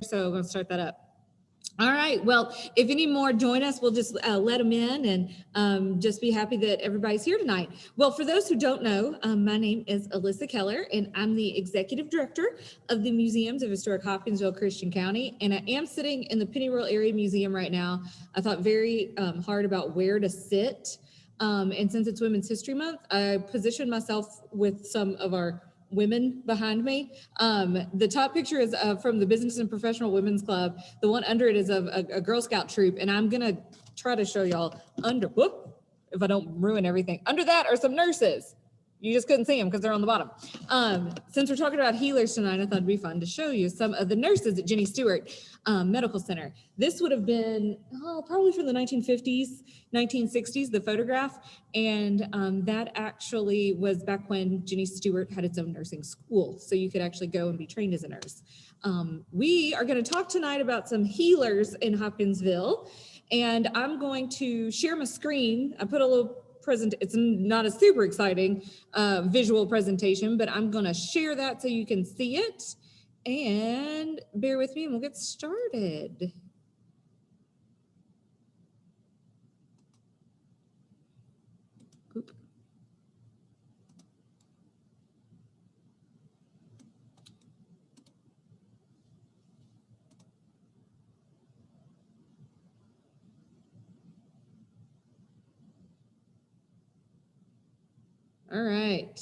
So I'm going to start that up. All right. Well, if any more join us, we'll just let them in and just be happy that everybody's here tonight. Well, for those who don't know, my name is Alyssa Keller, and I'm the Executive Director of the Museums of Historic Hopkinsville-Christian County. And I am sitting in the Pennyroyal Area Museum right now. I thought very hard about where to sit. And since it's Women's History Month, I positioned myself with some of our women behind me. The top picture is from the Business and Professional Women's Club. The one under it is of a Girl Scout troop, and I'm gonna try to show y'all if I don't ruin everything. Under that are some nurses. You just couldn't see them because they're on the bottom. Since we're talking about healers tonight, I thought it'd be fun to show you some of the nurses at Jenny Stewart Medical Center. This would have been probably from the 1950s, 1960s, the photograph. And that actually was back when Jenny Stewart had its own nursing school. So you could actually go and be trained as a nurse. We are going to talk tonight about some healers in Hopkinsville. And I'm going to share my screen. I put a little it's not a super exciting visual presentation, but I'm going to share that so you can see it. And bear with me and we'll get started. Oop. All right.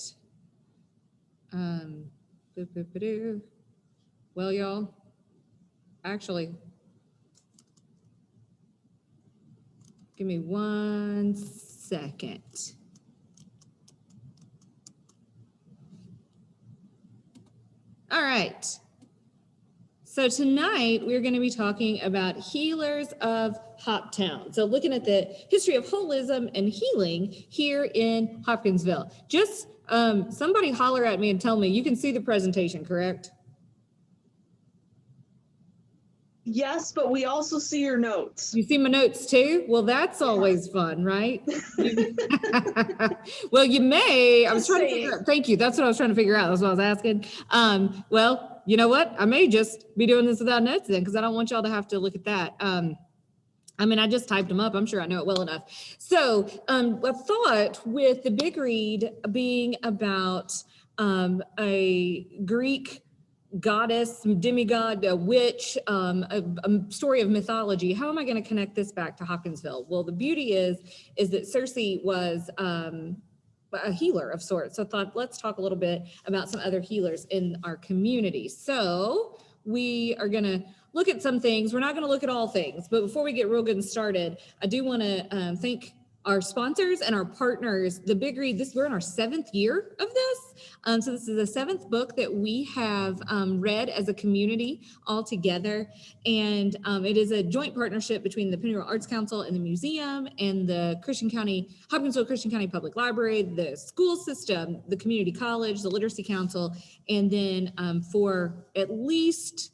Well, y'all, actually, give me 1 second. All right. So tonight we're going to be talking about healers of Hoptown. So looking at the history of holism and healing here in Hopkinsville. Just somebody holler at me and tell me, you can see the presentation, correct? Yes, but we also see your notes. You see my notes too? Well, that's always fun, right? Well, you may. I was trying to figure out. Thank you. That's what I was trying to figure out. That's what I was asking. Well, you know what? I may just be doing this without notes then, because I don't want y'all to have to look at that. I mean, I just typed them up. I'm sure I know it well enough. So I thought with the big read being about a Greek goddess, demigod, a witch, a story of mythology. How am I going to connect this back to Hopkinsville? Well, the beauty is that Circe was a healer of sorts. So I thought, let's talk a little bit about some other healers in our community. So we are going to look at some things. We're not going to look at all things, but before we get real good and started, I do want to thank our sponsors and our partners. The Big Read, we're in our 7th year of this. So this is the 7th book that we have read as a community all together. And it is a joint partnership between the Pennyroyal Arts Council and the museum and the Hopkinsville-Christian County Public Library, the school system, the community college, the Literacy Council, and then for at least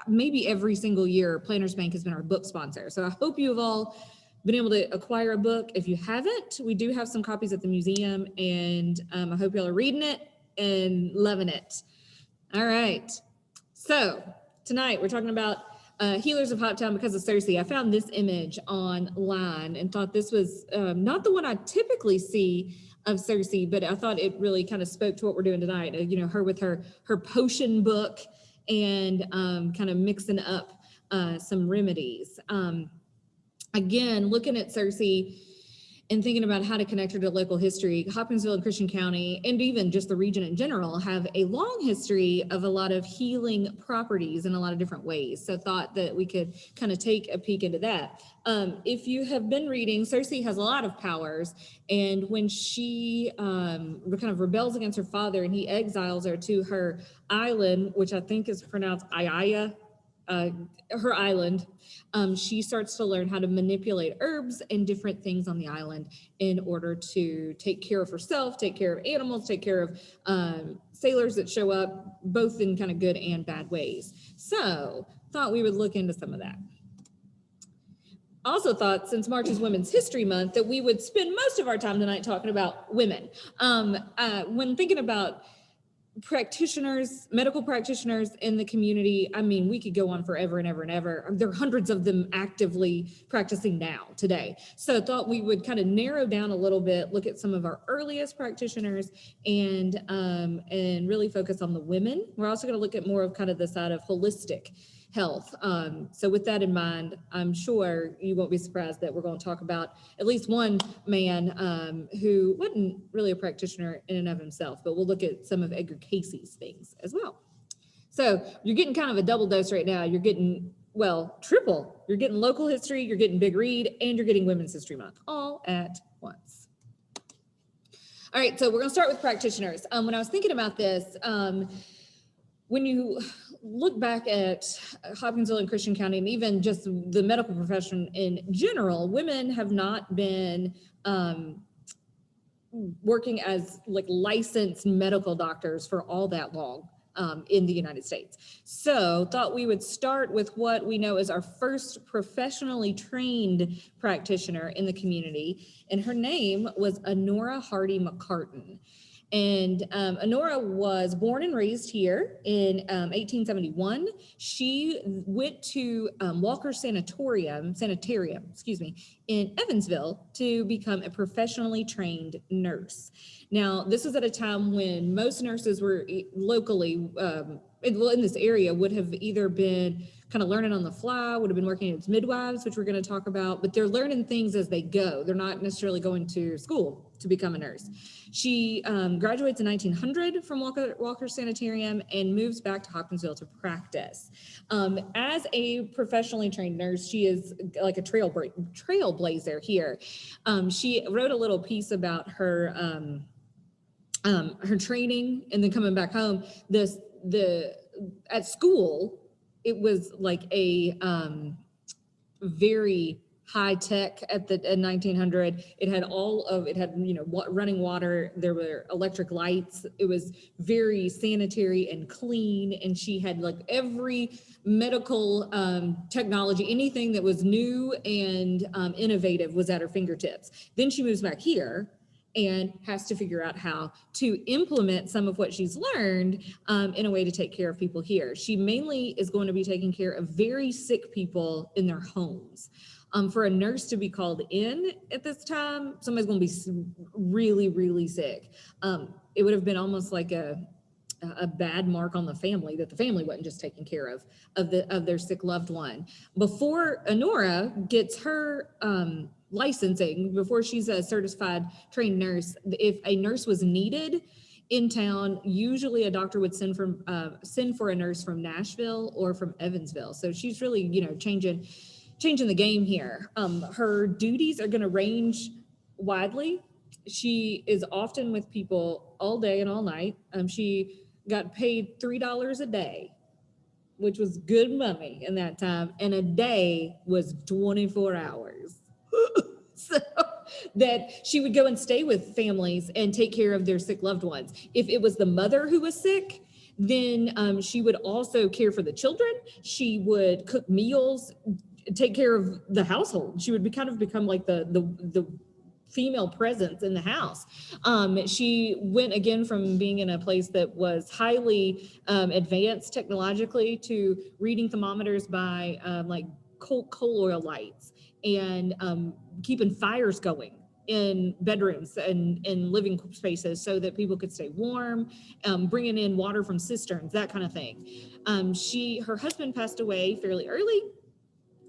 maybe every single year, Planners Bank has been our book sponsor. So I hope you have all been able to acquire a book. If you haven't, we do have some copies at the museum, and I hope y'all are reading it and loving it. All right. So tonight we're talking about healers of Hoptown because of Circe. I found this image online and thought this was not the one I typically see of Circe, but I thought it really kind of spoke to what we're doing tonight. You know, her with her potion book and kind of mixing up some remedies. Again, looking at Circe and thinking about how to connect her to local history, Hopkinsville and Christian County, and even just the region in general, have a long history of a lot of healing properties in a lot of different ways. So thought that we could kind of take a peek into that. If you have been reading, Circe has a lot of powers. And when she kind of rebels against her father and he exiles her to her island, which I think is pronounced Ayaya, her island, she starts to learn how to manipulate herbs and different things on the island in order to take care of herself, take care of animals, take care of sailors that show up, both in kind of good and bad ways. So thought we would look into some of that. Also thought, since March is Women's History Month, that we would spend most of our time tonight talking about women. When thinking about practitioners, medical practitioners in the community. I mean, we could go on forever and ever and ever. There are hundreds of them actively practicing now today. So I thought we would kind of narrow down a little bit, look at some of our earliest practitioners, and really focus on the women. We're also going to look at more of kind of the side of holistic health. So with that in mind, I'm sure you won't be surprised that we're going to talk about at least one man who wasn't really a practitioner in and of himself, but we'll look at some of Edgar Cayce's things as well. So you're getting kind of a double dose right now. You're getting, well, triple. You're getting local history, you're getting Big Read, and you're getting Women's History Month all at once. All right, so we're going to start with practitioners. When I was thinking about this, when you look back at Hopkinsville and Christian County, and even just the medical profession in general, women have not been working as like licensed medical doctors for all that long in the United States. So thought we would start with what we know as our first professionally trained practitioner in the community. And her name was Honora Hardy McCartan. And Honora was born and raised here in 1871. She went to Walker Sanitarium, in Evansville to become a professionally trained nurse. Now, this was at a time when most nurses were locally, in this area, would have either been kind of learning on the fly, would have been working as midwives, which we're going to talk about, but they're learning things as they go. They're not necessarily going to school to become a nurse. She graduates in 1900 from Walker Sanitarium and moves back to Hopkinsville to practice. As a professionally trained nurse, she is like a trailblazer here. She wrote a little piece about her training and then coming back home. At school, it was like a very high tech in 1900. It had running water. There were electric lights. It was very sanitary and clean. And she had like every medical technology, anything that was new and innovative was at her fingertips. Then she moves back here and has to figure out how to implement some of what she's learned in a way to take care of people here. She mainly is going to be taking care of very sick people in their homes. For a nurse to be called in at this time, somebody's going to be really, really sick. It would have been almost like a bad mark on the family that the family wasn't just taking care of their sick loved one. Before Honora gets her licensing, before she's a certified trained nurse, if a nurse was needed in town, usually a doctor would send for a nurse from Nashville or from Evansville. So she's really, changing the game here. Her duties are going to range widely. She is often with people all day and all night. She got paid $3 a day, which was good money in that time. And a day was 24 hours. So that she would go and stay with families and take care of their sick loved ones. If it was the mother who was sick, then she would also care for the children. She would cook meals, take care of the household. She would become like the female presence in the house. She went again from being in a place that was highly advanced technologically to reading thermometers by like coal oil lights and keeping fires going in bedrooms and in living spaces so that people could stay warm, bringing in water from cisterns, that kind of thing. Her husband passed away fairly early,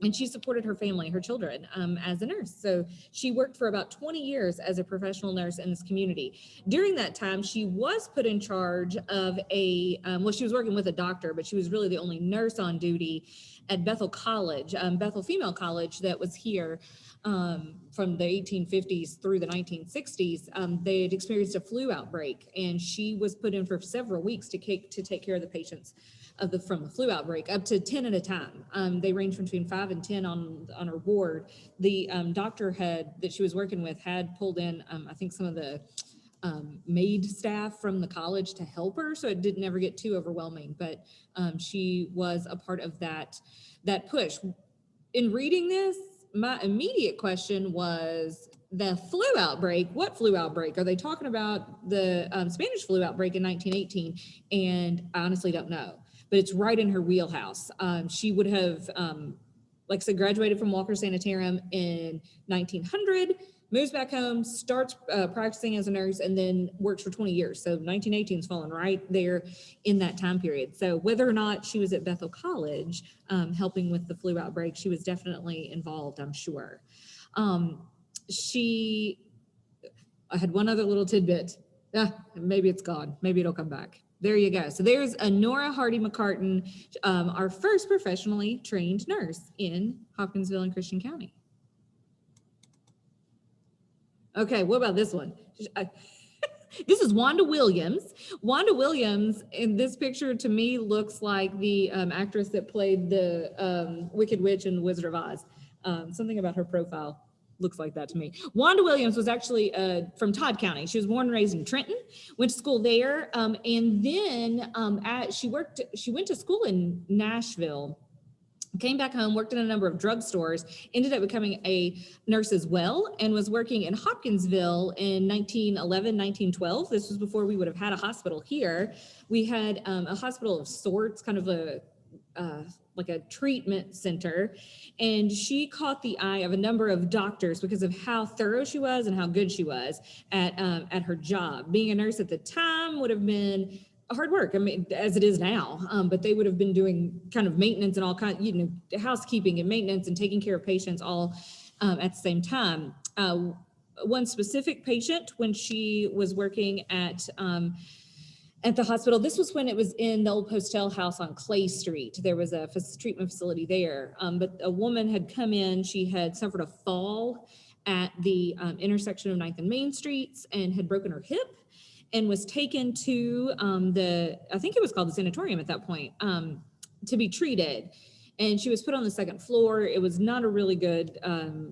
and she supported her family, her children, as a nurse. So she worked for about 20 years as a professional nurse in this community. During that time, she was put in charge of she was working with a doctor, but she was really the only nurse on duty at Bethel College, Bethel Female College, that was here from the 1850s through the 1960s. They had experienced a flu outbreak, and she was put in for several weeks to take care of the patients from the flu outbreak, up to 10 at a time. They ranged between 5 and 10 on her ward. The doctor that she was working with had pulled in, I think, some of the maid staff from the college to help her, so it didn't ever get too overwhelming. But she was a part of that push. In reading this, my immediate question was, the flu outbreak, what flu outbreak? Are they talking about the Spanish flu outbreak in 1918? And I honestly don't know, but it's right in her wheelhouse. She would have, like I said, graduated from Walker Sanitarium in 1900, moves back home, starts practicing as a nurse, and then works for 20 years. So 1918 is falling right there in that time period. So whether or not she was at Bethel College helping with the flu outbreak, she was definitely involved, I'm sure. I had one other little tidbit. Maybe it's gone. Maybe it'll come back. There you go. So there's Nora Hardy McCartan, our first professionally trained nurse in Hopkinsville and Christian County. Okay, what about this one? This is Wanda Williams. Wanda Williams in this picture to me looks like the actress that played the Wicked Witch in The Wizard of Oz. Something about her profile looks like that to me. Wanda Williams was actually from Todd County. She was born and raised in Trenton, went to school there, and then she went to school in Nashville, came back home, worked in a number of drugstores, ended up becoming a nurse as well, and was working in Hopkinsville in 1911, 1912. This was before we would have had a hospital here. We had a hospital of sorts, kind of like a treatment center, and she caught the eye of a number of doctors because of how thorough she was and how good she was at her job. Being a nurse at the time would have been hard work, I mean, as it is now, but they would have been doing kind of maintenance and all kinds, housekeeping and maintenance and taking care of patients all at the same time. One specific patient, when she was working at the hospital, this was when it was in the old Postel house on Clay Street. There was a treatment facility there, but a woman had come in. She had suffered a fall at the intersection of 9th and Main Streets and had broken her hip, and was taken to I think it was called the sanatorium at that point, to be treated. And she was put on the second floor. It was not a really good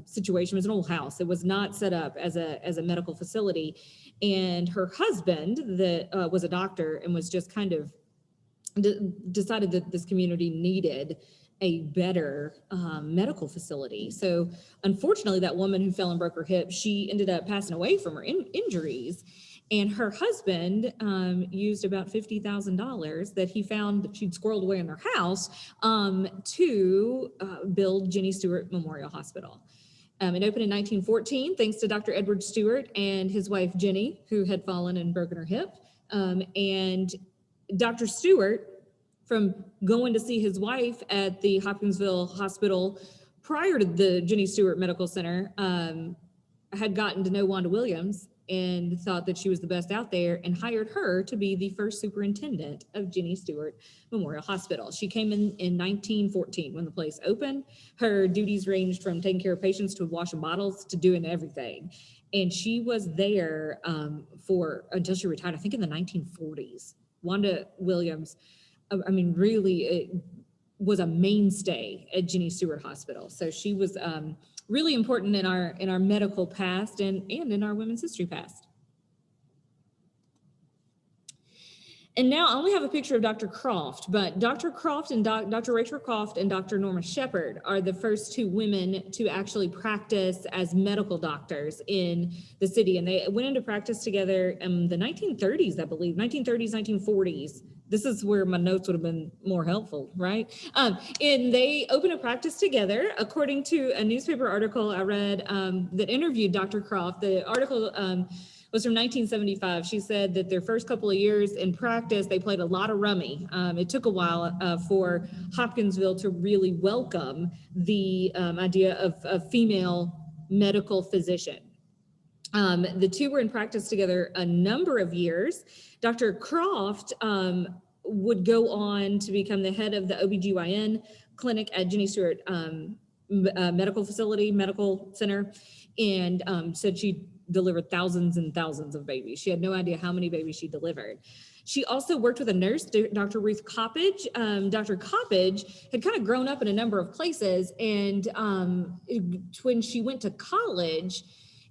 situation. It was an old house. It was not set up as a medical facility. And her husband, that was a doctor and was just kind of decided that this community needed a better medical facility. So unfortunately, that woman who fell and broke her hip, she ended up passing away from her injuries. And her husband used about $50,000 that he found that she'd squirreled away in their house to build Jenny Stewart Memorial Hospital. It opened in 1914, thanks to Dr. Edward Stewart and his wife, Jenny, who had fallen and broken her hip. And Dr. Stewart, from going to see his wife at the Hopkinsville Hospital prior to the Jenny Stewart Medical Center, had gotten to know Wanda Williams and thought that she was the best out there and hired her to be the first superintendent of Jenny Stewart Memorial Hospital. She came in 1914 when the place opened. Her duties ranged from taking care of patients to washing bottles to doing everything. And she was there until she retired, I think in the 1940s. Wanda Williams, I mean, really was a mainstay at Jenny Stewart Hospital. So she was really important in our medical past and in our women's history past. And now I only have a picture of Dr. Croft, but Dr. Croft and Dr. Rachel Croft and Dr. Norma Shepherd are the first two women to actually practice as medical doctors in the city. And they went into practice together in the 1930s, I believe, 1930s, 1940s. This is where my notes would have been more helpful, right? And they opened a practice together. According to a newspaper article I read that interviewed Dr. Croft, the article was from 1975. She said that their first couple of years in practice, they played a lot of rummy. It took a while for Hopkinsville to really welcome the idea of a female medical physician. The two were in practice together a number of years. Dr. Croft would go on to become the head of the OBGYN clinic at Jenny Stewart Medical Center, and said she delivered thousands and thousands of babies. She had no idea how many babies she delivered. She also worked with a nurse, Dr. Ruth Coppage. Dr. Coppage had kind of grown up in a number of places, and when she went to college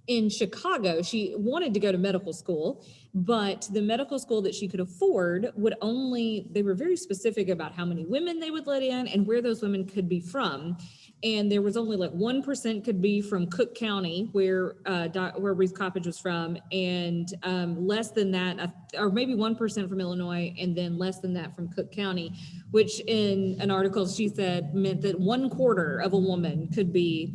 in Chicago, she wanted to go to medical school, but the medical school that she could afford they were very specific about how many women they would let in and where those women could be from. and there was only like 1% could be from Cook County, where Ruth Coppage was from, and less than that, or maybe 1% from Illinois, and then less than that from Cook County, which in an article she said meant that 1/4 of a woman could be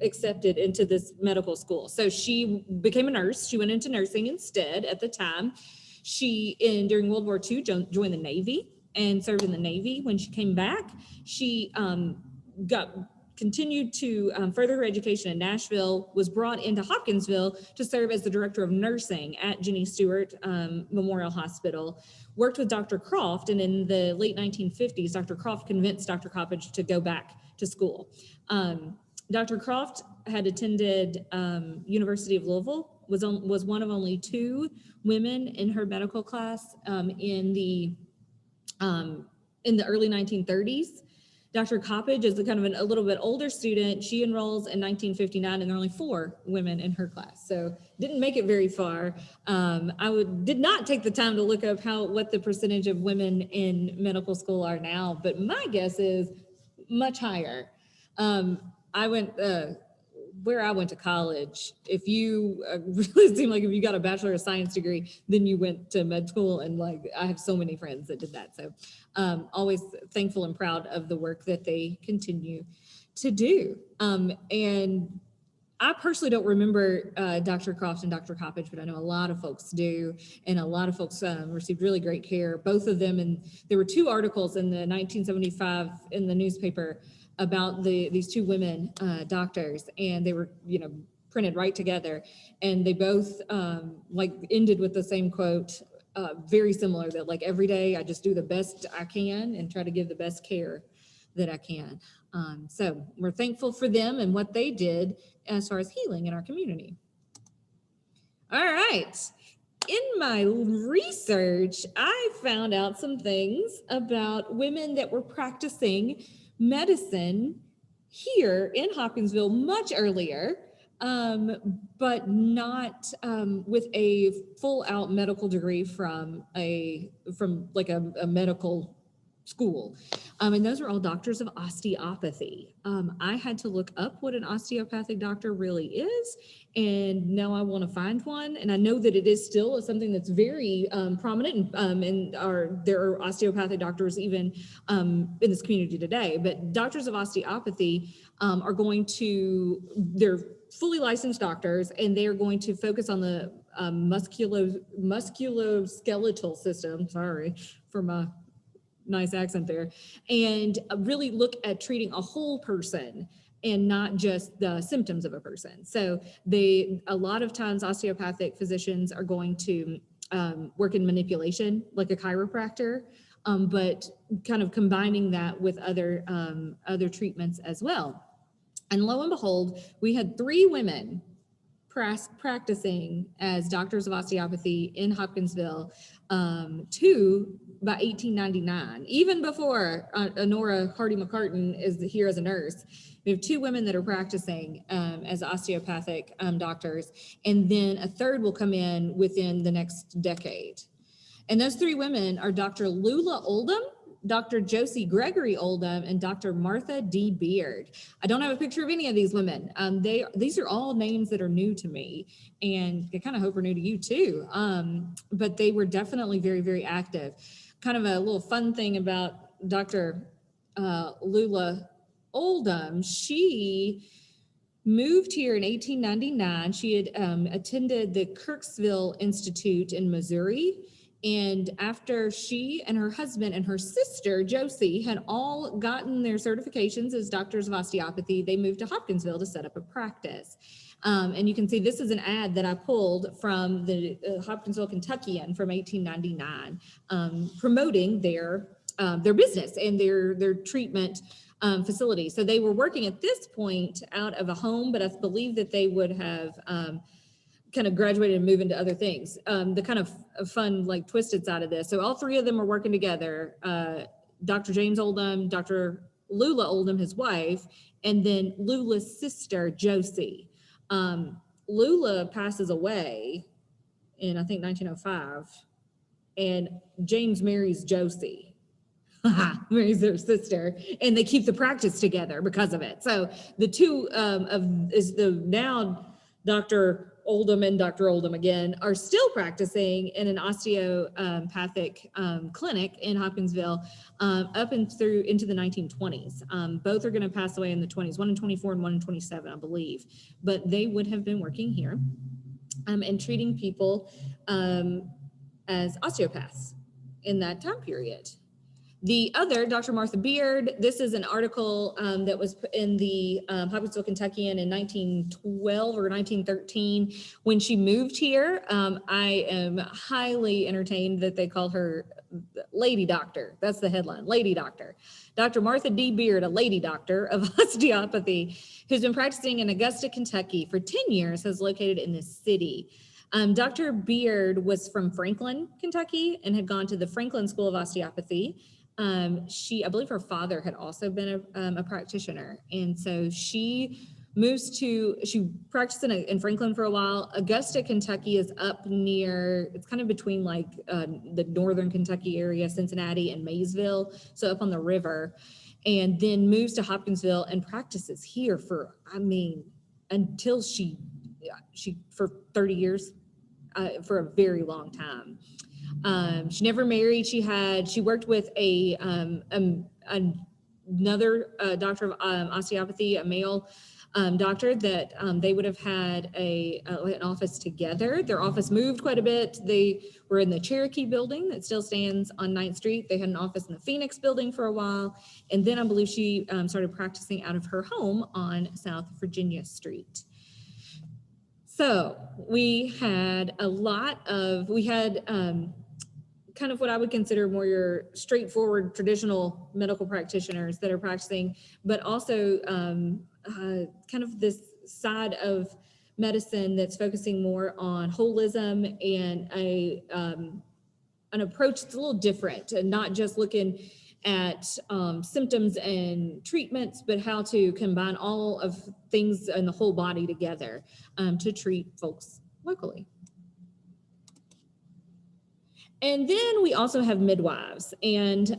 accepted into this medical school. So she became a nurse. She went into nursing instead at the time. During World War II, joined the Navy and served in the Navy. When she came back, she continued to further her education in Nashville, was brought into Hopkinsville to serve as the director of nursing at Jenny Stewart Memorial Hospital, worked with Dr. Croft, and in the late 1950s, Dr. Croft convinced Dr. Coppage to go back to school. Dr. Croft had attended University of Louisville, was one of only 2 women in her medical class in the early 1930s. Dr. Coppage is kind of a little bit older student. She enrolls in 1959, and there are only 4 women in her class, so didn't make it very far. Did not take the time to look up what the percentage of women in medical school are now, but my guess is much higher. Where I went to college, if you really seemed like if you got a Bachelor of Science degree, then you went to med school, and like I have so many friends that did that. So always thankful and proud of the work that they continue to do. And I personally don't remember Dr. Croft and Dr. Coppage, but I know a lot of folks do, and a lot of folks received really great care, both of them. And there were 2 articles in the 1975 in the newspaper about these 2 women doctors, and they were, printed right together, and they both ended with the same quote, very similar, that like every day I just do the best I can and try to give the best care that I can. So we're thankful for them and what they did as far as healing in our community. All right. In my research, I found out some things about women that were practicing medicine here in Hopkinsville much earlier, but not with a full-out medical degree from a medical school. And those are all doctors of osteopathy. I had to look up what an osteopathic doctor really is, and now I want to find one. And I know that it is still something that's very prominent, and there are osteopathic doctors even in this community today. But doctors of osteopathy they're fully licensed doctors, and they are going to focus on the musculoskeletal system. Sorry for my nice accent there, and really look at treating a whole person and not just the symptoms of a person. So a lot of times osteopathic physicians are going to work in manipulation like a chiropractor, but kind of combining that with other treatments as well. And lo and behold, we had 3 women practicing as doctors of osteopathy in Hopkinsville, 2 by 1899, even before Honora Hardy McCartan is here as a nurse. We have 2 women that are practicing as osteopathic doctors, and then a third will come in within the next decade. And those 3 women are Dr. Lula Oldham, Dr. Josie Gregory Oldham, and Dr. Martha D. Beard. I don't have a picture of any of these women. These are all names that are new to me, and I kind of hope are new to you too. But they were definitely very, very active. Kind of a little fun thing about Dr. Lula Oldham, she moved here in 1899. She had attended the Kirksville Institute in Missouri. And after she and her husband and her sister, Josie, had all gotten their certifications as doctors of osteopathy, they moved to Hopkinsville to set up a practice. And you can see this is an ad that I pulled from the Hopkinsville Kentuckian from 1899, promoting their business and their treatment facility. So they were working at this point out of a home, but I believe that they would have kind of graduated and move into other things. The kind of fun, like twisted side of this. So all 3 of them are working together. Dr. James Oldham, Dr. Lula Oldham, his wife, and then Lula's sister, Josie. Lula passes away in, I think, 1905, and James marries Josie. marries their sister, and they keep the practice together because of it. So the two is the now Dr. Oldham and Dr. Oldham again are still practicing in an osteopathic clinic in Hopkinsville up and through into the 1920s. Both are going to pass away in the 20s, one in 24 and one in 27, I believe. But they would have been working here and treating people as osteopaths in that time period. The other, Dr. Martha Beard, this is an article that was in the Hopkinsville-Kentuckian in 1912 or 1913. When she moved here, I am highly entertained that they call her Lady Doctor. That's the headline, Lady Doctor. Dr. Martha D. Beard, a lady doctor of osteopathy, who's been practicing in Augusta, Kentucky for 10 years, is located in this city. Dr. Beard was from Franklin, Kentucky, and had gone to the Franklin School of Osteopathy. I believe her father had also been a practitioner. And so she practiced in Franklin for a while. Augusta, Kentucky is up near, it's kind of between like the northern Kentucky area, Cincinnati and Maysville. So up on the river, and then moves to Hopkinsville and practices here for, until she for 30 years, for a very long time. She never married. She worked with another doctor of osteopathy, a male doctor that they would have had an office together. Their office moved quite a bit. They were in the Cherokee building that still stands on 9th Street. They had an office in the Phoenix building for a while. And then I believe she started practicing out of her home on South Virginia Street. So we had kind of what I would consider more your straightforward traditional medical practitioners that are practicing, but also kind of this side of medicine that's focusing more on holism and an approach that's a little different, and not just looking at symptoms and treatments, but how to combine all of things in the whole body together to treat folks locally. And then we also have midwives. And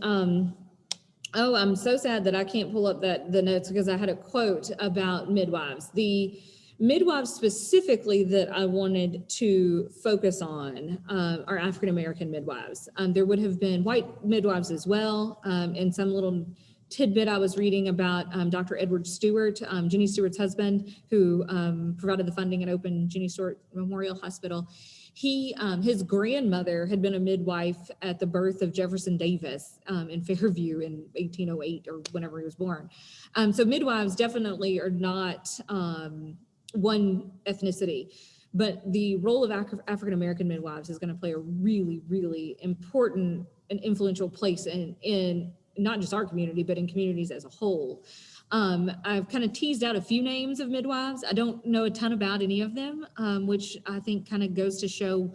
I'm so sad that I can't pull up the notes, because I had a quote about midwives. The midwives specifically that I wanted to focus on are African-American midwives. There would have been white midwives as well. And some little tidbit I was reading about Dr. Edward Stewart, Jenny Stewart's husband, who provided the funding and opened Jenny Stewart Memorial Hospital. His grandmother had been a midwife at the birth of Jefferson Davis in Fairview in 1808 or whenever he was born. So midwives definitely are not one ethnicity, but the role of African-American midwives is going to play a really, really important and influential place in not just our community, but in communities as a whole. I've kind of teased out a few names of midwives. I don't know a ton about any of them, which I think kind of goes to show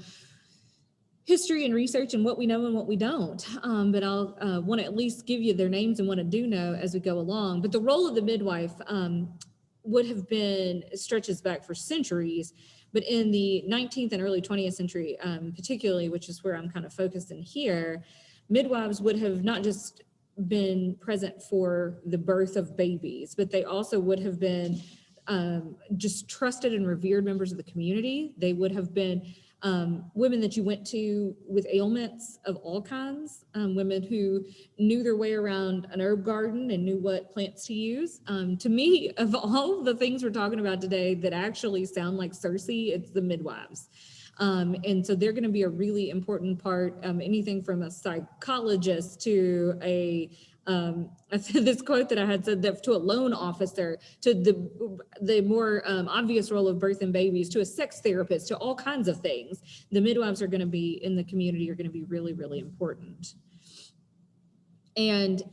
history and research and what we know and what we don't. But I'll want to at least give you their names and what I do know as we go along. But the role of the midwife would have been, stretches back for centuries, but in the 19th and early 20th century, particularly, which is where I'm kind of focused in here, midwives would have not just been present for the birth of babies, but they also would have been just trusted and revered members of the community. They would have been women that you went to with ailments of all kinds, women who knew their way around an herb garden and knew what plants to use. To me, of all the things we're talking about today that actually sound like Circe, it's the midwives. And so they're going to be a really important part, anything from a psychologist to this quote that I had said, that to a loan officer, to the more obvious role of birth and babies, to a sex therapist, to all kinds of things. The midwives are going to be in the community, are going to be really, really important. And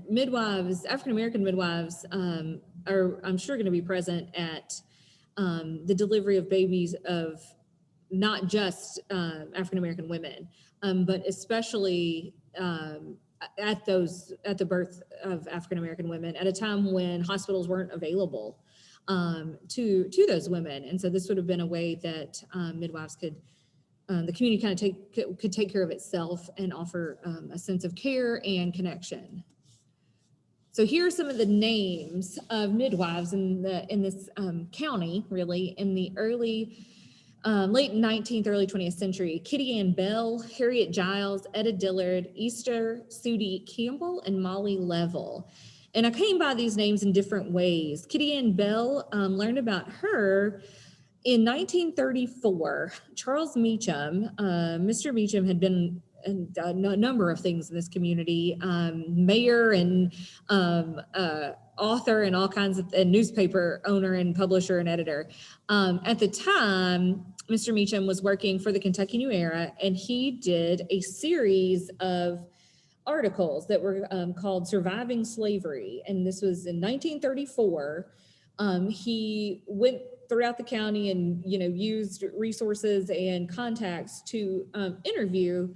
midwives, African-American midwives, are, I'm sure, going to be present at the delivery of babies of not just African-American women, but especially at the birth of African-American women at a time when hospitals weren't available to those women. And so this would have been a way that midwives could the community kind of could take care of itself and offer a sense of care and connection. So here are some of the names of midwives in this county, really, in the late 19th, early 20th century. Kitty Ann Bell, Harriet Giles, Etta Dillard, Easter Sudie Campbell, and Molly Level. And I came by these names in different ways. Kitty Ann Bell, learned about her in 1934. Charles Meacham, Mr. Meacham had been a number of things in this community, mayor and author and all kinds of, and newspaper owner and publisher and editor. At the time, Mr. Meacham was working for the Kentucky New Era, and he did a series of articles that were called Surviving Slavery. And this was in 1934. He went throughout the county and, used resources and contacts to interview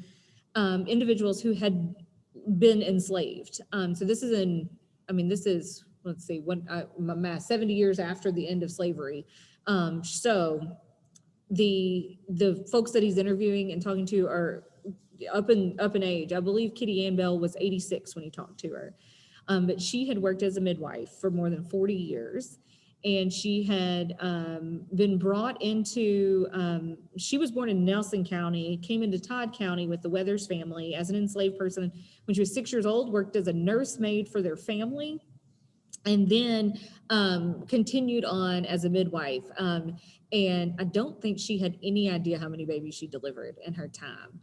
individuals who had been enslaved. So this is let's see, my math, 70 years after the end of slavery. So the folks that he's interviewing and talking to are up in age. I believe Kitty Ann Bell was 86 when he talked to her. But she had worked as a midwife for more than 40 years. And she had been brought into, she was born in Nelson County, came into Todd County with the Weathers family as an enslaved person. When she was 6 years old, worked as a nursemaid for their family, and then continued on as a midwife. And I don't think she had any idea how many babies she delivered in her time.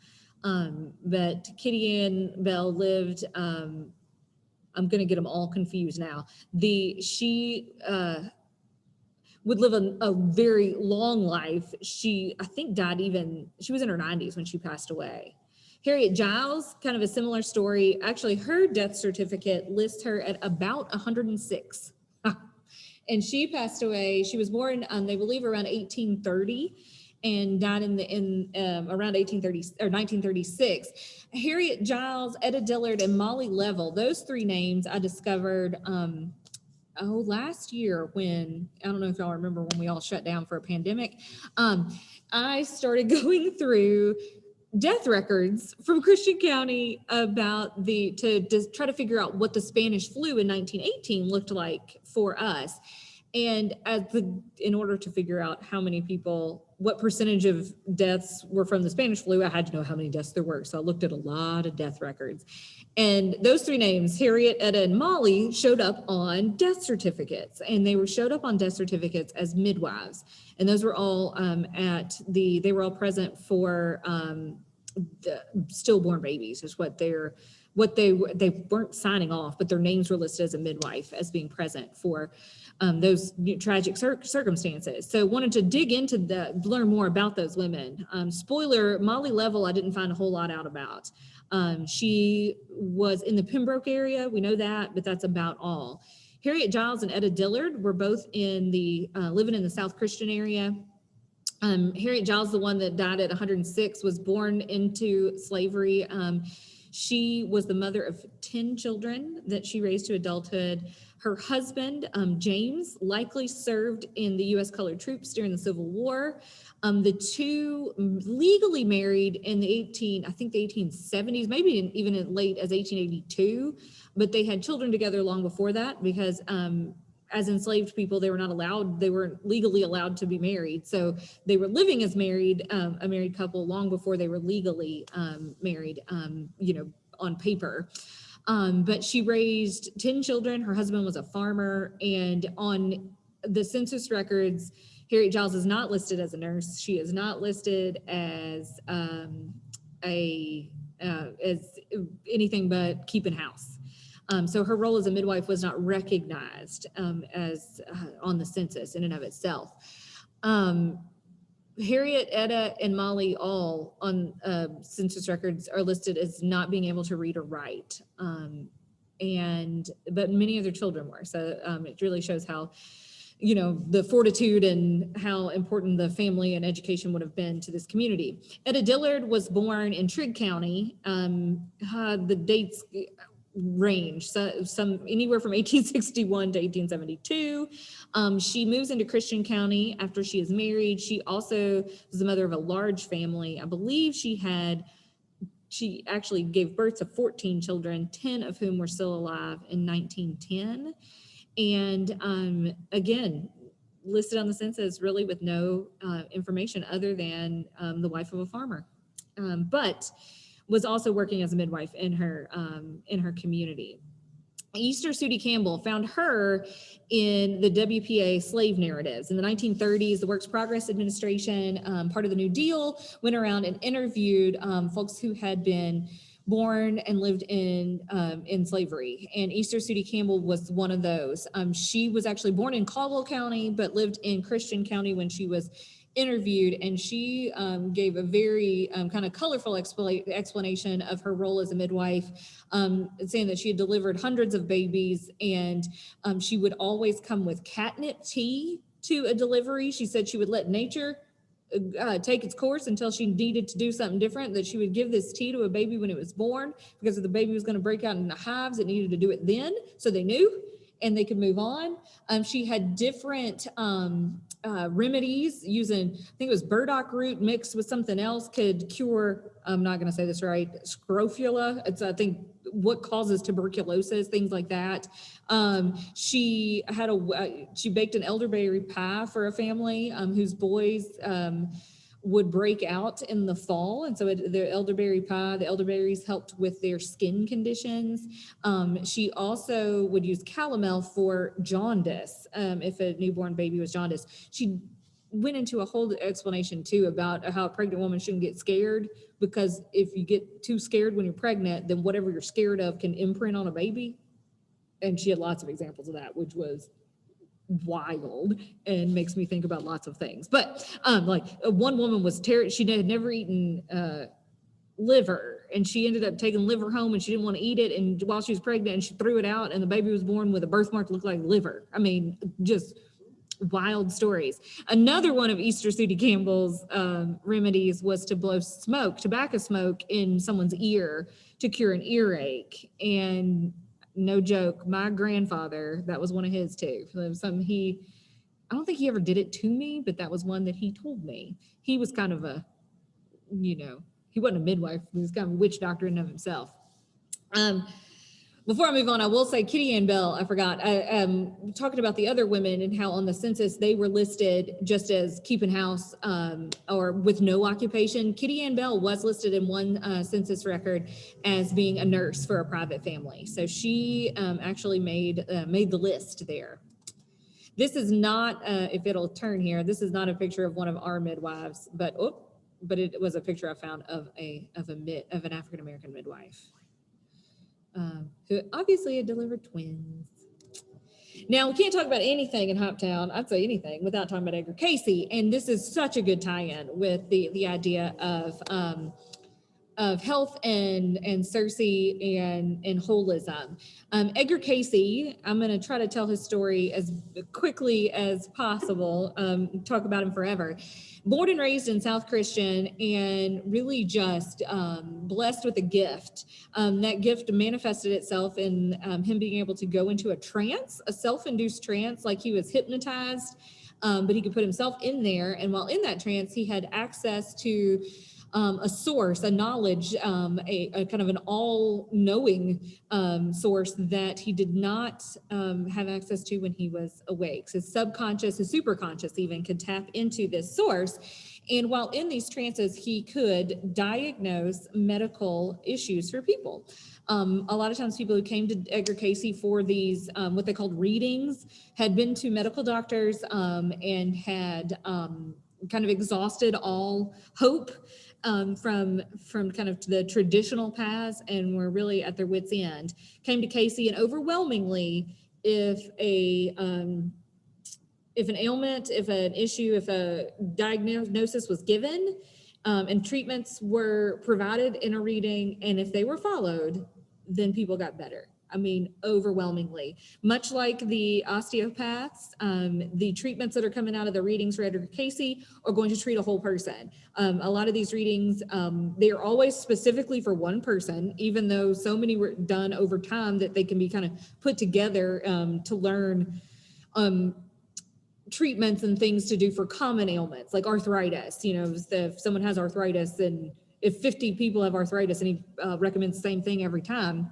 But Kitty Ann Bell lived, I'm going to get them all confused now. She would live a very long life. She, I think, she was in her 90s when she passed away. Harriet Giles, kind of a similar story. Actually, her death certificate lists her at about 106. And she passed away. She was born, they believe, around 1830 and died around 1830 or 1936. Harriet Giles, Etta Dillard, and Molly Level, those three names I discovered last year when, I don't know if y'all remember when we all shut down for a pandemic. I started going through death records from Christian County about to try to figure out what the Spanish flu in 1918 looked like for us. And in order to figure out what percentage of deaths were from the Spanish flu, I had to know how many deaths there were. So I looked at a lot of death records. And those three names, Harriet, Etta, and Molly, showed up on death certificates. And they showed up on death certificates as midwives. And those were all they were all present for the stillborn babies, is what they weren't signing off, but their names were listed as a midwife as being present for those tragic circumstances. So wanted to dig into learn more about those women. Spoiler, Molly Level, I didn't find a whole lot out about. She was in the Pembroke area, we know that, but that's about all. Harriet Giles and Etta Dillard were both living in the South Christian area. Harriet Giles, the one that died at 106, was born into slavery. She was the mother of 10 children that she raised to adulthood. Her husband, James, likely served in the U.S. colored troops during the Civil War. The two legally married in the 1870s, maybe even as late as 1882, but they had children together long before that because as enslaved people, they weren't legally allowed to be married. So they were living as a married couple long before they were legally married, on paper. But she raised 10 children. Her husband was a farmer, and on the census records, Harriet Giles is not listed as a nurse. She is not listed as as anything but keeping house. So her role as a midwife was not recognized as on the census in and of itself. Harriet, Etta, and Molly all on census records are listed as not being able to read or write. But many of their children were. So it really shows how, the fortitude and how important the family and education would have been to this community. Etta Dillard was born in Trigg County. The dates, range, so some anywhere from 1861 to 1872. She moves into Christian County after she is married. She also was the mother of a large family. I believe she actually gave birth to 14 children, 10 of whom were still alive in 1910. And again, listed on the census really with no information other than the wife of a farmer, but was also working as a midwife in her community. Easter Sudie Campbell found her in the WPA slave narratives. In the 1930s, the Works Progress Administration, part of the New Deal, went around and interviewed folks who had been born and lived in slavery. And Easter Sudie Campbell was one of those. She was actually born in Caldwell County, but lived in Christian County when she was interviewed, and she gave a very kind of colorful explanation of her role as a midwife, saying that she had delivered hundreds of babies, and she would always come with catnip tea to a delivery. She said she would let nature take its course until she needed to do something different, that she would give this tea to a baby when it was born, because if the baby was going to break out into hives, it needed to do it then, so they knew and they could move on. She had different remedies using, I think it was burdock root mixed with something else, could cure, I'm not going to say this right, scrofula. It's, I think, what causes tuberculosis, things like that. She baked an elderberry pie for a family whose boys would break out in the fall. And so the elderberry pie, the elderberries helped with their skin conditions. She also would use calomel for jaundice, if a newborn baby was jaundiced. She went into a whole explanation too about how a pregnant woman shouldn't get scared, because if you get too scared when you're pregnant, then whatever you're scared of can imprint on a baby. And she had lots of examples of that, which was wild and makes me think about lots of things. But like one woman was she had never eaten liver, and she ended up taking liver home, and she didn't want to eat it, and while she was pregnant, and she threw it out, and the baby was born with a birthmark that looked like liver. I mean, just wild stories. Another one of Easter Sudie Campbell's remedies was to blow tobacco smoke in someone's ear to cure an earache. And no joke, my grandfather, that was one of his too. It was something I don't think he ever did it to me, but that was one that he told me. He was kind of a, he wasn't a midwife. He was kind of a witch doctor in of himself. Before I move on, I will say Kitty Ann Bell, I forgot, talking about the other women and how on the census they were listed just as keeping house or with no occupation. Kitty Ann Bell was listed in one census record as being a nurse for a private family. So she actually made the list there. This is not, if it'll turn here, this is not a picture of one of our midwives, but it was a picture I found of an African-American midwife. Who obviously had delivered twins. Now, we can't talk about anything in Hoptown, I'd say anything, without talking about Edgar Cayce. And this is such a good tie-in with the idea of health and Circe and holism. Edgar Cayce, I'm going to try to tell his story as quickly as possible, talk about him forever. Born and raised in South Christian, and really just blessed with a gift. That gift manifested itself in him being able to go into a trance, a self-induced trance, like he was hypnotized, but he could put himself in there. And while in that trance, he had access to a source, a knowledge, a kind of an all-knowing source that he did not have access to when he was awake. So his subconscious, his superconscious even, could tap into this source. And while in these trances, he could diagnose medical issues for people. A lot of times people who came to Edgar Cayce for these, what they called readings, had been to medical doctors and had kind of exhausted all hope from kind of the traditional paths, and were really at their wits' end. Came to Cayce, and overwhelmingly, if an ailment, if an issue, if a diagnosis was given, and treatments were provided in a reading, and if they were followed, then people got better. I mean, overwhelmingly. Much like the osteopaths, the treatments that are coming out of the readings for Edgar Cayce are going to treat a whole person. A lot of these readings, they are always specifically for one person, even though so many were done over time that they can be kind of put together to learn treatments and things to do for common ailments like arthritis. You know, if someone has arthritis, and if 50 people have arthritis and he recommends the same thing every time,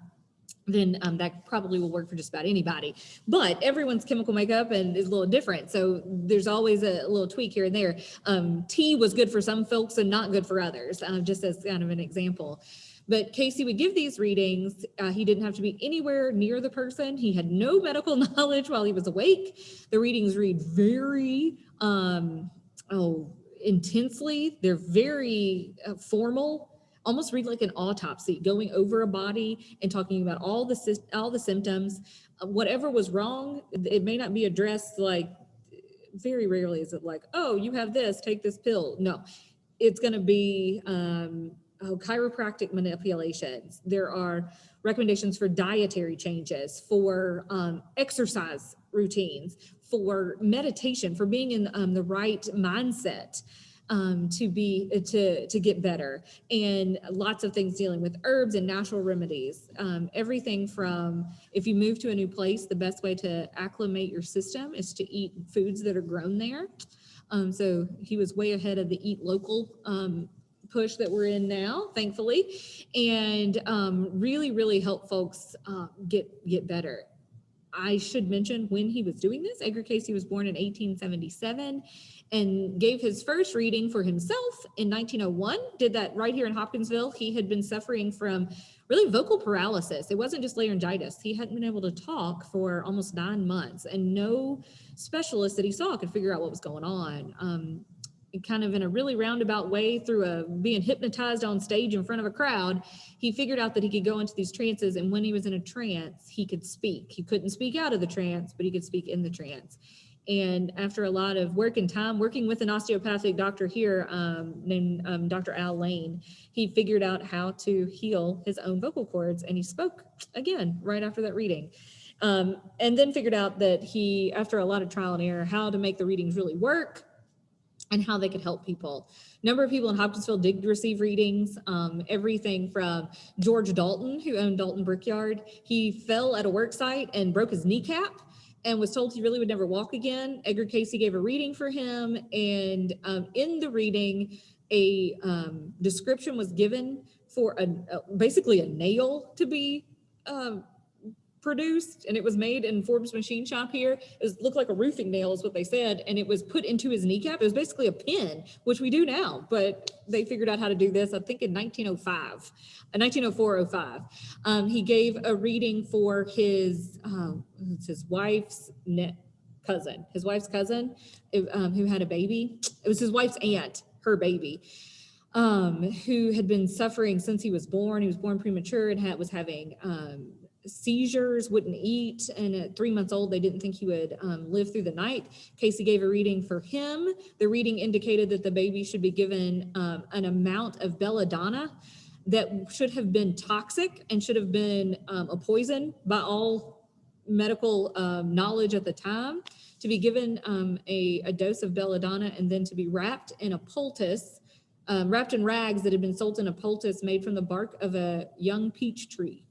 then that probably will work for just about anybody. But everyone's chemical makeup and is a little different. So there's always a little tweak here and there. Tea was good for some folks and not good for others, just as kind of an example. But Cayce would give these readings. He didn't have to be anywhere near the person. He had no medical knowledge while he was awake. The readings read very intensely. They're very formal. Almost read like an autopsy, going over a body and talking about all the symptoms. Whatever was wrong, it may not be addressed like, very rarely is it like, oh, you have this, take this pill. No, it's going to be chiropractic manipulations. There are recommendations for dietary changes, for exercise routines, for meditation, for being in the right mindset. To get better, and lots of things dealing with herbs and natural remedies. Everything from, if you move to a new place, the best way to acclimate your system is to eat foods that are grown there. So he was way ahead of the eat local push that we're in now, thankfully, and really, really help folks get better. I should mention when he was doing this. Edgar Cayce was born in 1877 and gave his first reading for himself in 1901, did that right here in Hopkinsville. He had been suffering from really vocal paralysis. It wasn't just laryngitis. He hadn't been able to talk for almost 9 months, and no specialist that he saw could figure out what was going on. Kind of in a really roundabout way, through being hypnotized on stage in front of a crowd, he figured out that he could go into these trances, and when he was in a trance, he could speak. He couldn't speak out of the trance, but he could speak in the trance. And after a lot of work and time, working with an osteopathic doctor here named Dr. Al Lane, he figured out how to heal his own vocal cords, and he spoke again right after that reading. And then figured out that he, after a lot of trial and error, how to make the readings really work and how they could help people. A number of people in Hopkinsville did receive readings, everything from George Dalton, who owned Dalton Brickyard. He fell at a work site and broke his kneecap and was told he really would never walk again. Edgar Cayce gave a reading for him, and in the reading, a description was given for basically a nail to be produced, and it was made in Forbes Machine Shop here. It looked like a roofing nail is what they said, and it was put into his kneecap. It was basically a pin, which we do now, but they figured out how to do this, I think in 1904 or 05. He gave a reading for his wife's cousin, who had a baby. It was his wife's aunt, her baby, who had been suffering since he was born. He was born premature and was having seizures, wouldn't eat, and at 3 months old they didn't think he would live through the night. Cayce gave a reading for him. The reading indicated that the baby should be given an amount of belladonna that should have been toxic and should have been a poison by all medical knowledge at the time, to be given a dose of belladonna and then to be wrapped in a poultice, wrapped in rags that had been sold in a poultice made from the bark of a young peach tree.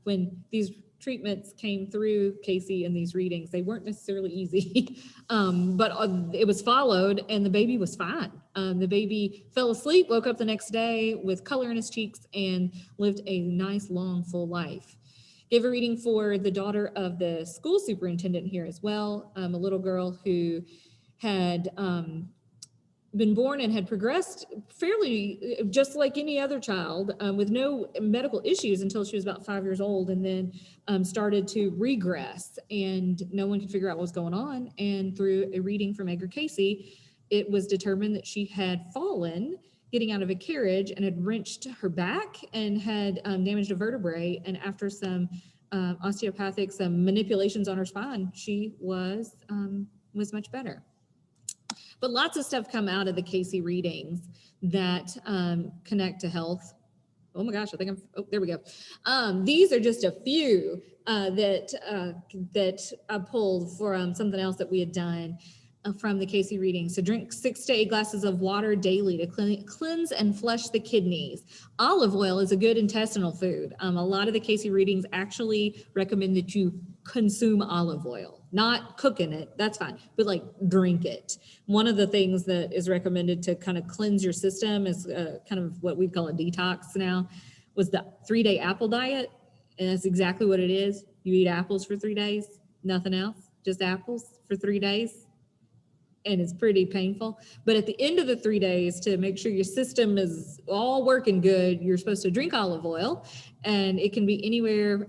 When these treatments came through Cayce in these readings, they weren't necessarily easy, but it was followed, and the baby was fine. The baby fell asleep, woke up the next day with color in his cheeks, and lived a nice, long, full life. Gave a reading for the daughter of the school superintendent here as well, a little girl who had been born and had progressed fairly just like any other child, with no medical issues until she was about 5 years old, and then started to regress, and no one could figure out what was going on. And through a reading from Edgar Cayce, it was determined that she had fallen getting out of a carriage and had wrenched her back and had damaged a vertebrae. And after some osteopathic, some manipulations on her spine, she was much better. But lots of stuff come out of the Cayce readings that connect to health. Oh my gosh, I think there we go. These are just a few that I pulled from something else that we had done from the Cayce reading. So drink 6 to 8 glasses of water daily to cleanse and flush the kidneys. Olive oil is a good intestinal food. A lot of the Cayce readings actually recommend that you consume olive oil, not cooking it, that's fine, but like drink it. One of the things that is recommended to kind of cleanse your system is kind of what we call a detox now, was the 3-day apple diet. And that's exactly what it is. You eat apples for 3 days, nothing else, just apples for 3 days. And it's pretty painful. But at the end of the 3 days, to make sure your system is all working good, you're supposed to drink olive oil. And it can be anywhere,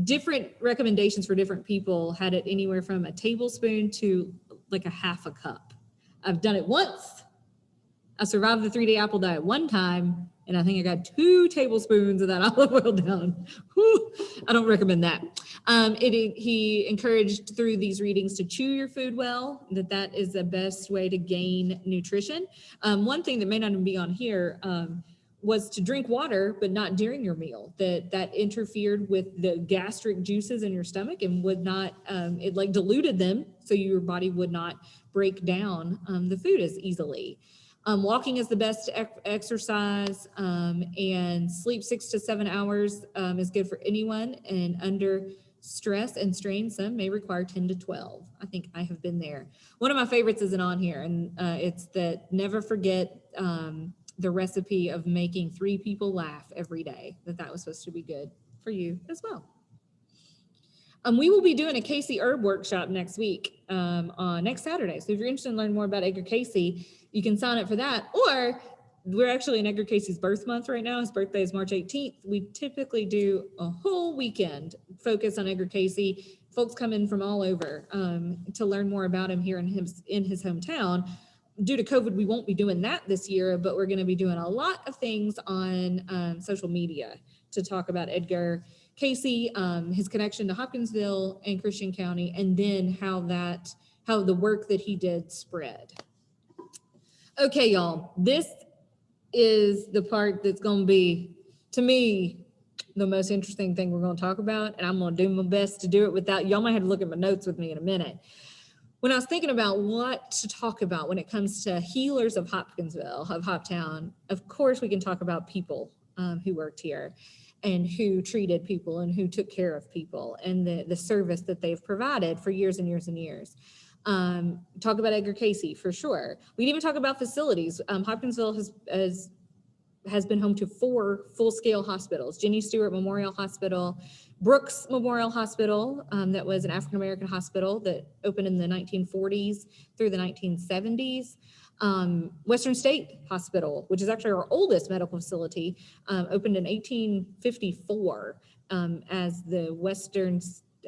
different recommendations for different people had it anywhere from a tablespoon to like a half a cup. I've done it once. I survived the 3-day apple diet one time, and I think I got 2 tablespoons of that olive oil down. Whew, I don't recommend that. He encouraged through these readings to chew your food well, that is the best way to gain nutrition. One thing that may not even be on here was to drink water, but not during your meal. That interfered with the gastric juices in your stomach and would not, it like diluted them, so your body would not break down the food as easily. Walking is the best exercise, and sleep 6 to 7 hours is good for anyone, and under stress and strain, some may require 10 to 12. I think I have been there. One of my favorites isn't on here, and it's that never forget the recipe of making 3 people laugh every day, that was supposed to be good for you as well. We will be doing a Cayce herb workshop next week, on next Saturday. So if you're interested in learning more about Edgar Cayce, you can sign up for that. Or we're actually in Edgar Cayce's birth month right now. His birthday is March 18th. We typically do a whole weekend focus on Edgar Cayce. Folks come in from all over to learn more about him here in his hometown. Due to COVID, we won't be doing that this year, but we're going to be doing a lot of things on social media to talk about Edgar Cayce, his connection to Hopkinsville and Christian County, and then how the work that he did spread. Okay, y'all, this is the part that's going to be, to me, the most interesting thing we're going to talk about, and I'm going to do my best to do it without, y'all might have to look at my notes with me in a minute. When I was thinking about what to talk about when it comes to healers of Hopkinsville, of Hoptown, of course we can talk about people who worked here and who treated people and who took care of people, and the service that they've provided for years and years and years. Talk about Edgar Cayce for sure. We can even talk about facilities. Hopkinsville has been home to 4 full-scale hospitals: Jenny Stewart Memorial Hospital, Brooks Memorial Hospital, that was an African-American hospital that opened in the 1940s through the 1970s. Western State Hospital, which is actually our oldest medical facility, opened in 1854 as the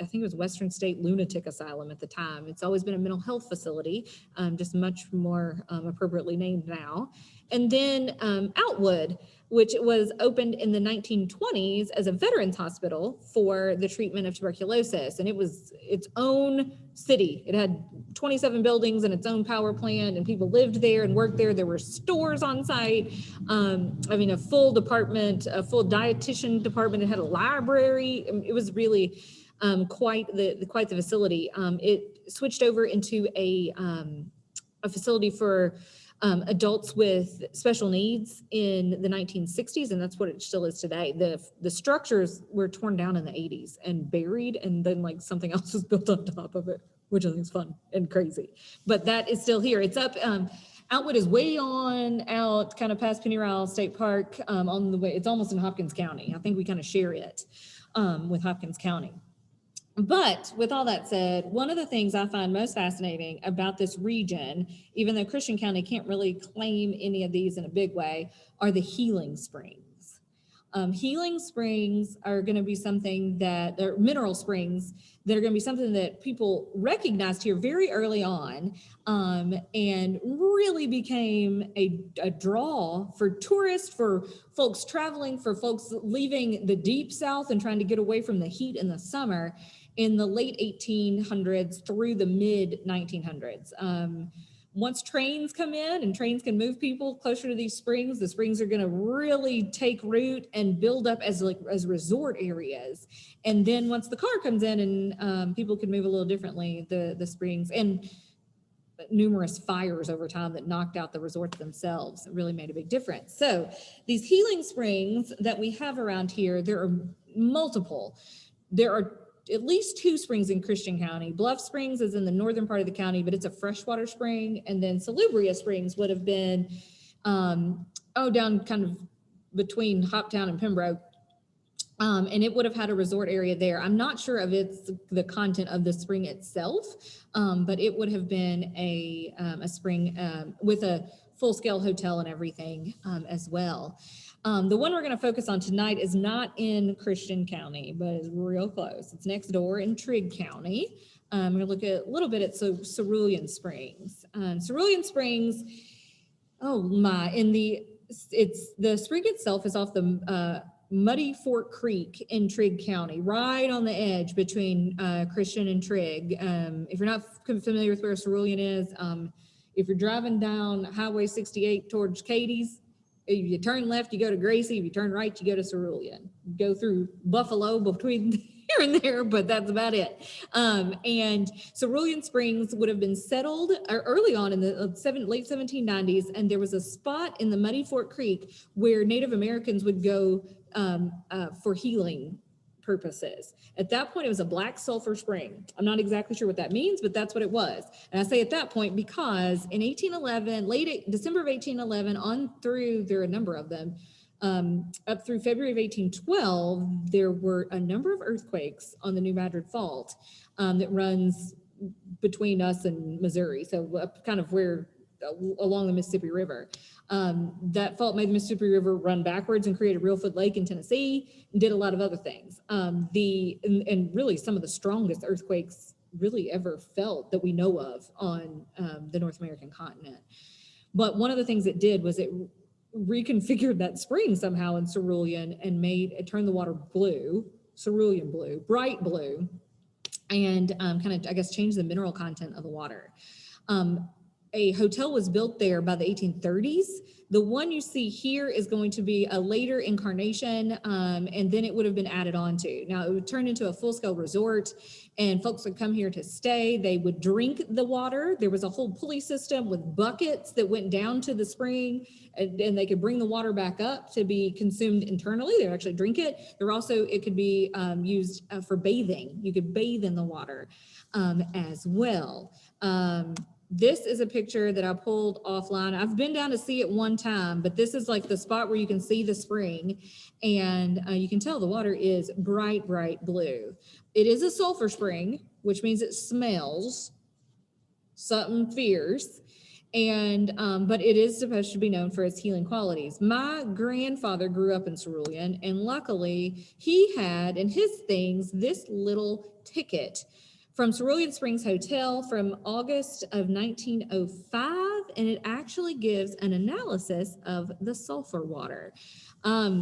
I think it was Western State Lunatic Asylum at the time. It's always been a mental health facility, just much more appropriately named now. And then Outwood, which was opened in the 1920s as a veterans hospital for the treatment of tuberculosis. And it was its own city. It had 27 buildings and its own power plant, and people lived there and worked there. There were stores on site. A full department, a full dietitian department. It had a library. It was really quite the facility. It switched over into a facility for adults with special needs in the 1960s, and that's what it still is today. The structures were torn down in the 80s and buried, and then like something else was built on top of it, which I think is fun and crazy. But that is still here. It's up. Outwood is way on out, kind of past Pennyrile State Park, on the way. It's almost in Hopkins County. I think we kind of share it with Hopkins County. But with all that said, one of the things I find most fascinating about this region, even though Christian County can't really claim any of these in a big way, are the healing springs. Healing springs are going to be something that, they're mineral springs, that are going to be something that people recognized here very early on, and really became a draw for tourists, for folks traveling, for folks leaving the deep south and trying to get away from the heat in the summer in the late 1800s through the mid 1900s. once trains come in and trains can move people closer to these springs, the springs are going to really take root and build up as resort areas. And then once the car comes in and people can move a little differently, the springs, and numerous fires over time that knocked out the resorts themselves, it really made a big difference. So these healing springs that we have around here, there are multiple. There are at least 2 springs in Christian County. Bluff Springs is in the northern part of the county, but it's a freshwater spring. And then Salubria Springs would have been, down kind of between Hoptown and Pembroke. And it would have had a resort area there. I'm not sure of the content of the spring itself, but it would have been a spring with a full-scale hotel and everything as well. The one we're going to focus on tonight is not in Christian County, but is real close. It's next door in Trigg County. I'm going to look at a little bit at Cerulean Springs. Cerulean Springs, the spring itself is off the Muddy Fork Creek in Trigg County, right on the edge between Christian and Trigg. If you're not familiar with where Cerulean is, if you're driving down Highway 68 towards Katie's, if you turn left, you go to Gracie. If you turn right, you go to Cerulean. You go through Buffalo between here and there, but that's about it. And Cerulean Springs would have been settled early on in the late 1790s, and there was a spot in the Muddy Fork Creek where Native Americans would go for healing purposes. At that point, it was a black sulfur spring. I'm not exactly sure what that means, but that's what it was. And I say at that point because in 1811, December of 1811 on through, there are a number of them, up through February of 1812, there were a number of earthquakes on the New Madrid Fault that runs between us and Missouri. So kind of where along the Mississippi River. That fault made the Mississippi River run backwards and created Reelfoot Lake in Tennessee, and did a lot of other things. And really some of the strongest earthquakes really ever felt that we know of on the North American continent. But one of the things it did was it reconfigured that spring somehow in Cerulean and turned the water blue, Cerulean blue, bright blue, and kind of, I guess, changed the mineral content of the water. A hotel was built there by the 1830s. The one you see here is going to be a later incarnation, and then it would have been added on to. Now, it would turn into a full-scale resort, and folks would come here to stay. They would drink the water. There was a whole pulley system with buckets that went down to the spring, and they could bring the water back up to be consumed internally. They would actually drink it. It could be used for bathing. You could bathe in the water as well. This is a picture that I pulled offline. I've been down to see it one time, but this is like the spot where you can see the spring, and you can tell the water is bright, bright blue. It is a sulfur spring, which means it smells something fierce, and but it is supposed to be known for its healing qualities. My grandfather grew up in Cerulean, and luckily he had in his things this little ticket from Cerulean Springs Hotel from August of 1905, and it actually gives an analysis of the sulfur water.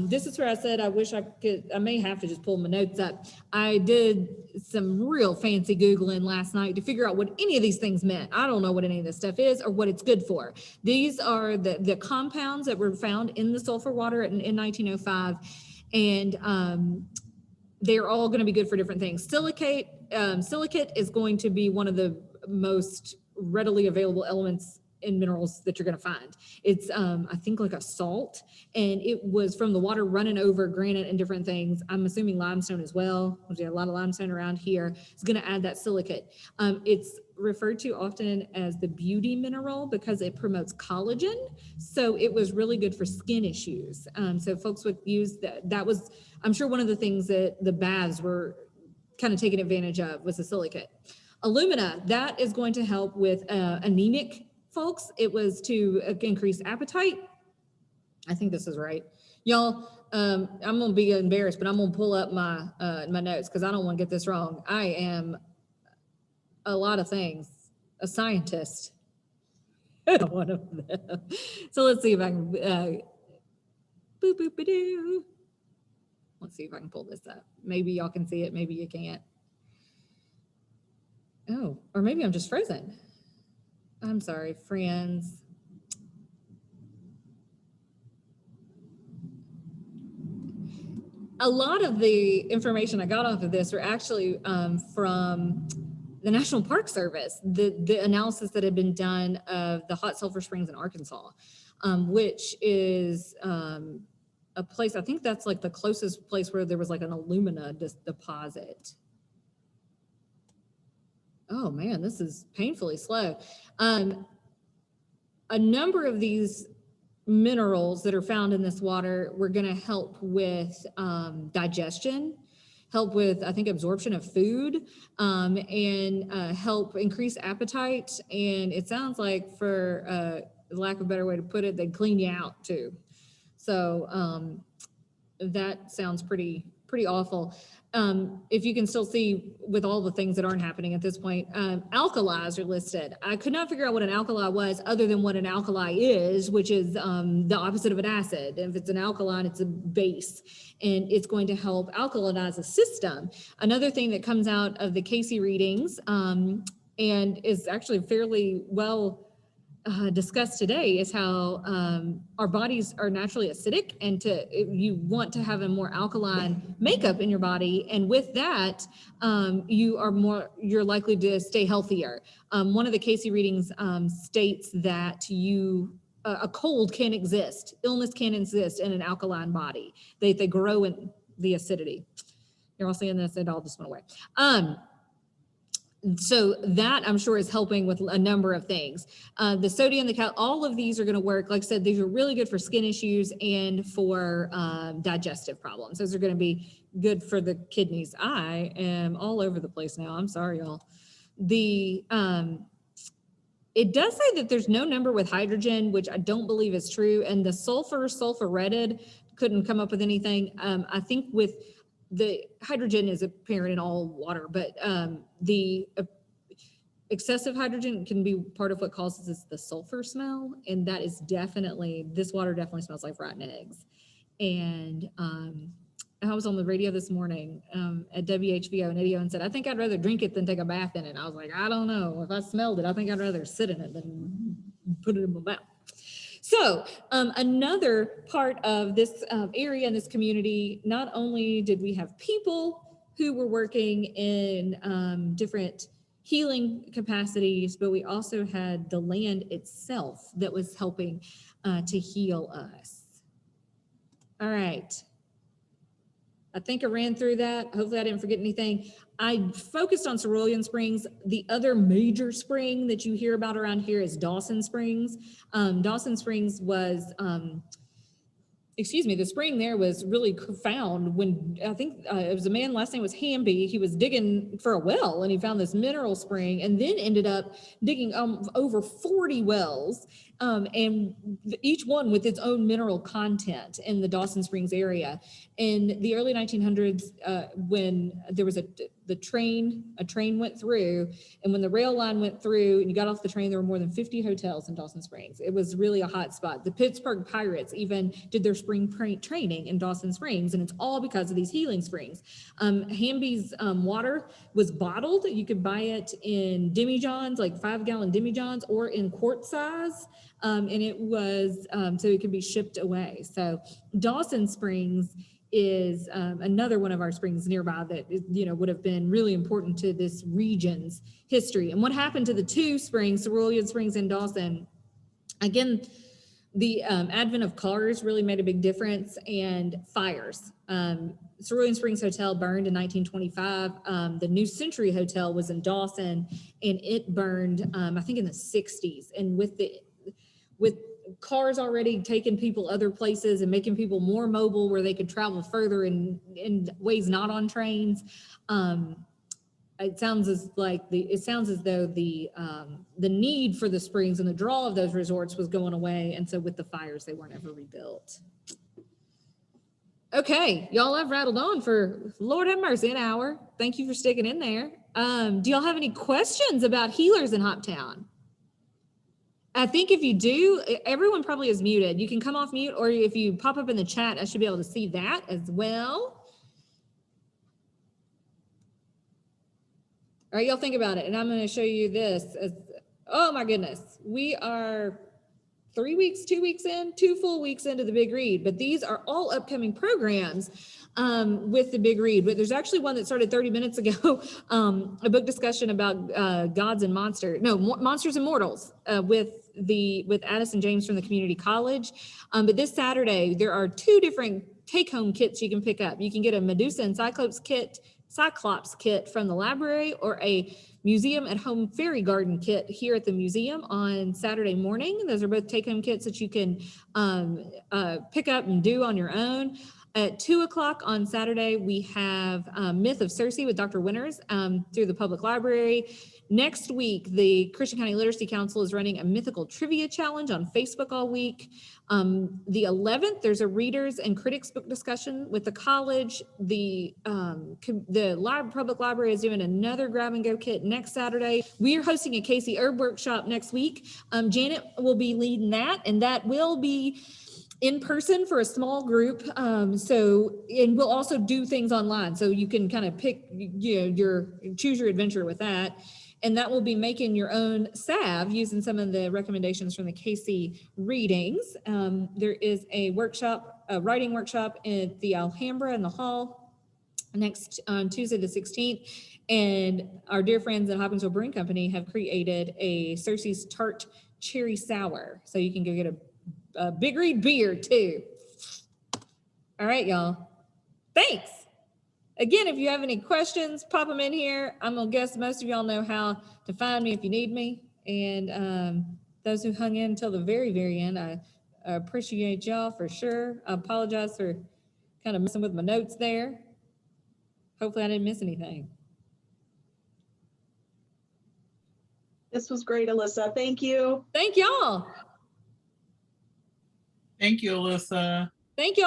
This is where I said I wish I may have to just pull my notes up. I did some real fancy Googling last night to figure out what any of these things meant. I don't know what any of this stuff is or what it's good for. These are the compounds that were found in the sulfur water in 1905, and they're all going to be good for different things. Silicate is going to be one of the most readily available elements in minerals that you're going to find. It's, I think, like a salt, and it was from the water running over granite and different things. I'm assuming limestone as well. There's a lot of limestone around here. It's going to add that silicate. It's referred to often as the beauty mineral because it promotes collagen. So it was really good for skin issues. So folks would use that. That was, I'm sure, one of the things that the baths were kind of taking advantage of was the silicate. Alumina, that is going to help with anemic folks. It was to increase appetite. I think this is right. Y'all, I'm going to be embarrassed, but I'm going to pull up my notes because I don't want to get this wrong. I am a lot of things, a scientist. One of them. So let's see if I can, boop-boop-a-doo. Let's see if I can pull this up. Maybe y'all can see it, maybe you can't. Oh, or maybe I'm just frozen. I'm sorry, friends. A lot of the information I got off of this are actually from the National Park Service, the analysis that had been done of the hot sulfur springs in Arkansas, which is a place, I think that's like the closest place where there was like an alumina deposit. Oh man, this is painfully slow. A number of these minerals that are found in this water were going to help with digestion, help with, I think, absorption of food, and help increase appetite. And it sounds like, for lack of a better way to put it, they clean you out too. So that sounds pretty awful. If you can still see with all the things that aren't happening at this point, alkalis are listed. I could not figure out what an alkali was other than what an alkali is, which is the opposite of an acid. If it's an alkaline, it's a base, and it's going to help alkalinize a system. Another thing that comes out of the Cayce readings and is actually fairly well discussed today is how our bodies are naturally acidic, and you want to have a more alkaline makeup in your body, and with that you're likely to stay healthier. One of the Cayce readings states that a cold can exist, illness can exist in an alkaline body. They grow in the acidity. You're all seeing this, it all just went away. So that, I'm sure, is helping with a number of things. The sodium, all of these are going to work. Like I said, these are really good for skin issues and for digestive problems. Those are going to be good for the kidneys. I am all over the place now. I'm sorry, y'all. It does say that there's no number with hydrogen, which I don't believe is true. And the sulfur-red, couldn't come up with anything. I think with the hydrogen is apparent in all water, but the excessive hydrogen can be part of what causes the sulfur smell. And that is this water definitely smells like rotten eggs. And I was on the radio this morning at WHVO, and Eddie said, I think I'd rather drink it than take a bath in it. I was like, I don't know. If I smelled it, I think I'd rather sit in it than put it in my mouth. So another part of this area in this community, not only did we have people who were working in different healing capacities, but we also had the land itself that was helping to heal us. All right. I think I ran through that. Hopefully I didn't forget anything. I focused on Cerulean Springs. The other major spring that you hear about around here is Dawson Springs. Dawson Springs was, the spring there was really found when, I think it was a man, last name was Hamby. He was digging for a well, and he found this mineral spring, and then ended up digging over 40 wells, and each one with its own mineral content in the Dawson Springs area. In the early 1900s, when there was a train went through, and when the rail line went through and you got off the train, there were more than 50 hotels in Dawson Springs. It was really a hot spot. The Pittsburgh Pirates even did their spring training in Dawson Springs, and it's all because of these healing springs. Hamby's water was bottled. You could buy it in demijohns, like 5-gallon demijohns, or in quart size, and it was so it could be shipped away. So Dawson Springs is another one of our springs nearby that would have been really important to this region's history. And what happened to the two springs, Cerulean Springs and Dawson? Again, the advent of cars really made a big difference, and fires. Cerulean Springs Hotel burned in 1925. The New Century Hotel was in Dawson, and it burned, I think, in the 60s. And with cars already taking people other places and making people more mobile, where they could travel further in ways not on trains, it sounds as though the need for the springs and the draw of those resorts was going away. And so with the fires, they weren't ever rebuilt. Okay, y'all, I've rattled on for, Lord have mercy, an hour. Thank you for sticking in there. Do y'all have any questions about healers in Hoptown? I think if you do, everyone probably is muted. You can come off mute, or if you pop up in the chat, I should be able to see that as well. All right, y'all think about it. And I'm going to show you this as Oh my goodness. We are 2 full weeks into the big read, but these are all upcoming programs with the big read. But there's actually one that started 30 minutes ago, a book discussion about monsters and mortals with Addison James from the community college. But this Saturday, there are 2 different take-home kits you can pick up. You can get a Medusa and Cyclops kit from the library, or a museum at home fairy garden kit here at the museum on Saturday morning. Those are both take-home kits that you can pick up and do on your own. At 2:00 on Saturday, we have Myth of Circe with Dr. Winters through the public library. Next week, the Christian County Literacy Council is running a mythical trivia challenge on Facebook all week. The 11th, there's a readers and critics book discussion with the college. The public library is doing another grab and go kit next Saturday. We are hosting a Cayce Herb workshop next week. Janet will be leading that, and that will be in person for a small group. And we'll also do things online, so you can kind of pick, choose your adventure with that. And that will be making your own salve using some of the recommendations from the Cayce readings. There is a writing workshop at the Alhambra in the hall next on Tuesday the 16th. And our dear friends at Hopkinsville Brewing Company have created a Circe's Tart Cherry Sour. So you can go get a Big Read beer too. All right, y'all. Thanks. Again, if you have any questions, pop them in here. I'm gonna guess most of y'all know how to find me if you need me. And those who hung in until the very, very end, I appreciate y'all for sure. I apologize for kind of messing with my notes there. Hopefully I didn't miss anything. This was great, Alyssa. Thank you. Thank y'all. Thank you, Alyssa. Thank y'all.